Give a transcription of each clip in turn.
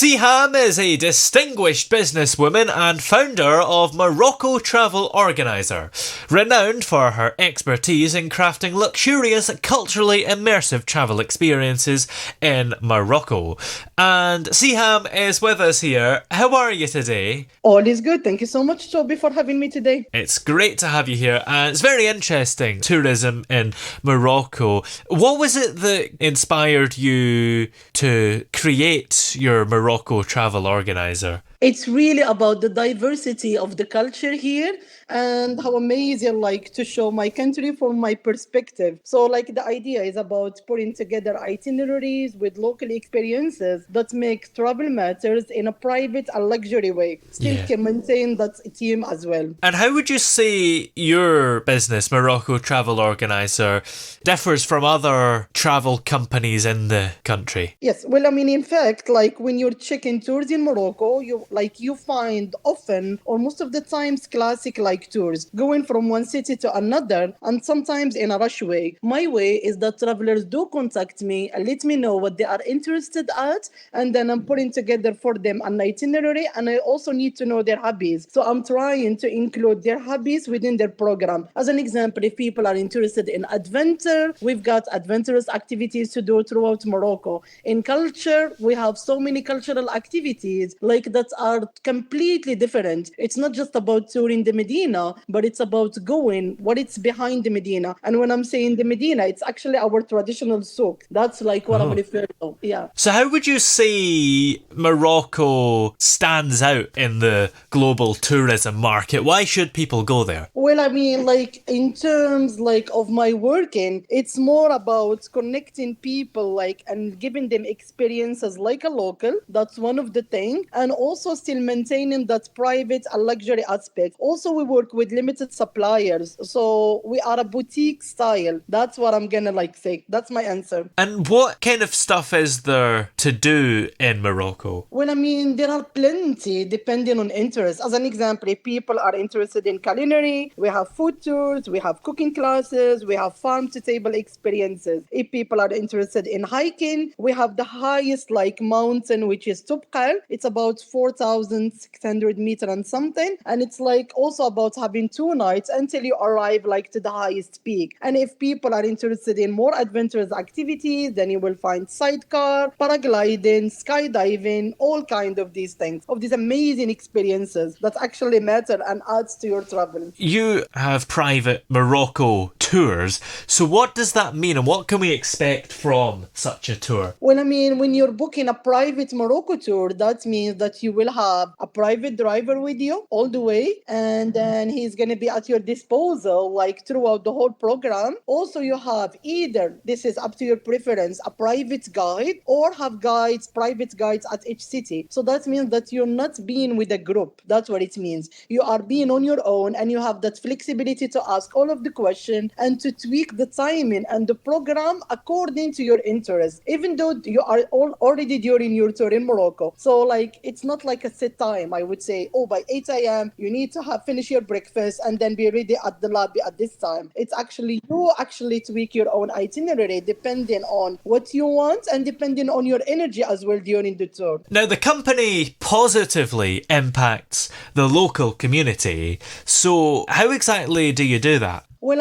Siham is a distinguished businesswoman and founder of Morocco Travel Organiser, renowned for her expertise in crafting luxurious, culturally immersive travel experiences in Morocco. And Siham is with us here. How are you today? All is good. Thank you so much, Toby, for having me today. It's great to have you here, and it's very interesting, tourism in Morocco. What was it that inspired you to create your Morocco Travel Organiser? It's really about the diversity of the culture here and how amazing to show my country from my perspective. So the idea is about putting together itineraries with local experiences that make travel matters in a private and luxury way. Still Yeah. can maintain that theme as well. And how would you say your business, Morocco Travel Organiser, differs from other travel companies in the country? Yes, well, in fact, when you're checking tours in Morocco, you find often or most of the times classic tours going from one city to another, and sometimes in a rush way. My way is that travelers do contact me and let me know what they are interested at, and then I'm putting together for them an itinerary, and I also need to know their hobbies. So I'm trying to include their hobbies within their program. As an example, if people are interested in adventure, we've got adventurous activities to do throughout Morocco. In culture, we have so many cultural activities that are completely different. It's not just about touring the Medina, but it's about going what it's behind the Medina. And when I'm saying the Medina, it's actually our traditional souk. That's what I'm referring to. Yeah. So how would you say Morocco stands out in the global tourism market? Why should people go there? Well, in terms of my working, it's more about connecting people and giving them experiences like a local. That's one of the things, and also still maintaining that private and luxury aspect. Also, we work with limited suppliers, so we are a boutique style. That's what I'm gonna say. That's my answer. And what kind of stuff is there to do in Morocco? Well, there are plenty depending on interest. As an example, if people are interested in culinary, we have food tours, we have cooking classes, we have farm to table experiences. If people are interested in hiking, we have the highest mountain, which is Tubqal. It's about 4,600 meters and something. And it's also about having 2 nights until you arrive to the highest peak. And if people are interested in more adventurous activities, then you will find sidecar, paragliding, skydiving, all kind of these things, of these amazing experiences that actually matter and adds to your travel. You have private Morocco tours, so what does that mean and what can we expect from such a tour? Well, when you're booking a private Morocco tour, that means that you will have a private driver with you all the way, and then he's going to be at your disposal throughout the whole program. Also, you have either, this is up to your preference, a private guide, or have private guides at each city. So that means that you're not being with a group. That's what it means. You are being on your own, and you have that flexibility to ask all of the questions and to tweak the timing and the program according to your interest, even though you are already during your tour in Morocco. So it's not a set time. I would say, by 8 a.m. you need to have finished your breakfast and then be ready at the lobby at this time. It's actually you actually tweak your own itinerary depending on what you want and depending on your energy as well during the tour. Now, the company positively impacts the local community, so how exactly do you do that? Well,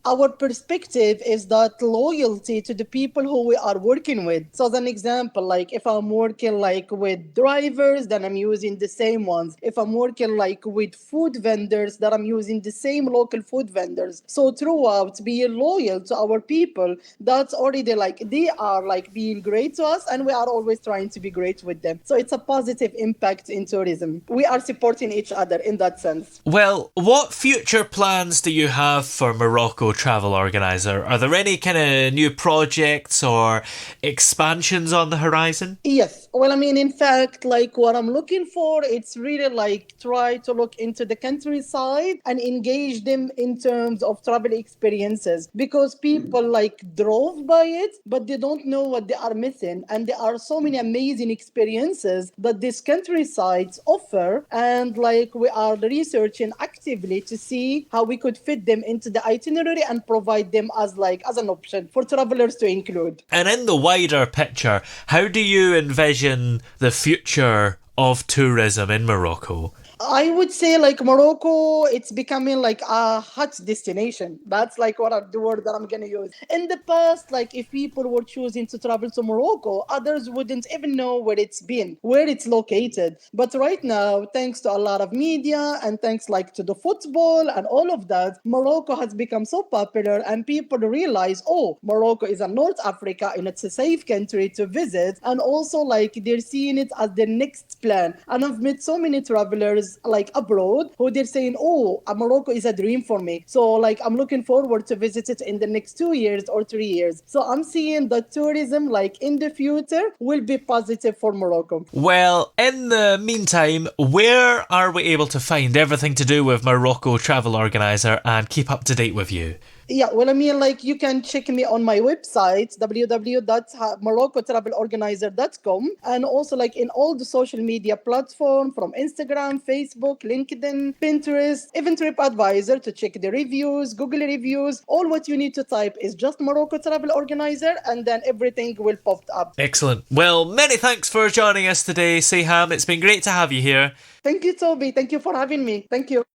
our perspective is that loyalty to the people who we are working with. So as an example, if I'm working with drivers, then I'm using the same ones. If I'm working with food vendors, then I'm using the same local food vendors. So throughout, being loyal to our people, that's already they are being great to us, and we are always trying to be great with them. So it's a positive impact in tourism. We are supporting each other in that sense. Well, what future plans do you have for Morocco Travel Organiser? Are there any kind of new projects or expansions on the horizon? Yes. Well, in fact, what I'm looking for, it's really try to look into the countryside and engage them in terms of travel experiences, because people drove by it, but they don't know what they are missing. And there are so many amazing experiences that these countrysides offer. And we are researching actively to see how we could fit them into the itinerary and provide them as an option for travelers to include. And in the wider picture, how do you envision the future of tourism in Morocco? I would say Morocco, it's becoming like a hot destination. That's the word that I'm gonna use. In the past, if people were choosing to travel to Morocco, others wouldn't even know where it's been, where it's located. But right now, thanks to a lot of media and thanks to the football and all of that, Morocco has become so popular and people realize, oh, Morocco is a North Africa and it's a safe country to visit. And also they're seeing it as the next plan. And I've met so many travelers abroad who they're saying, oh, Morocco is a dream for me, so I'm looking forward to visit it in the next 2 years or 3 years. So I'm seeing that tourism in the future will be positive for Morocco. Well, in the meantime, where are we able to find everything to do with Morocco Travel Organizer and keep up to date with you? Yeah, well, you can check me on my website, www.moroccotravelorganizer.com, and also in all the social media platforms from Instagram, Facebook, LinkedIn, Pinterest, even TripAdvisor to check the reviews, Google reviews. All what you need to type is just Morocco Travel Organizer, and then everything will pop up. Excellent. Well, many thanks for joining us today, Siham. It's been great to have you here. Thank you, Toby. Thank you for having me. Thank you.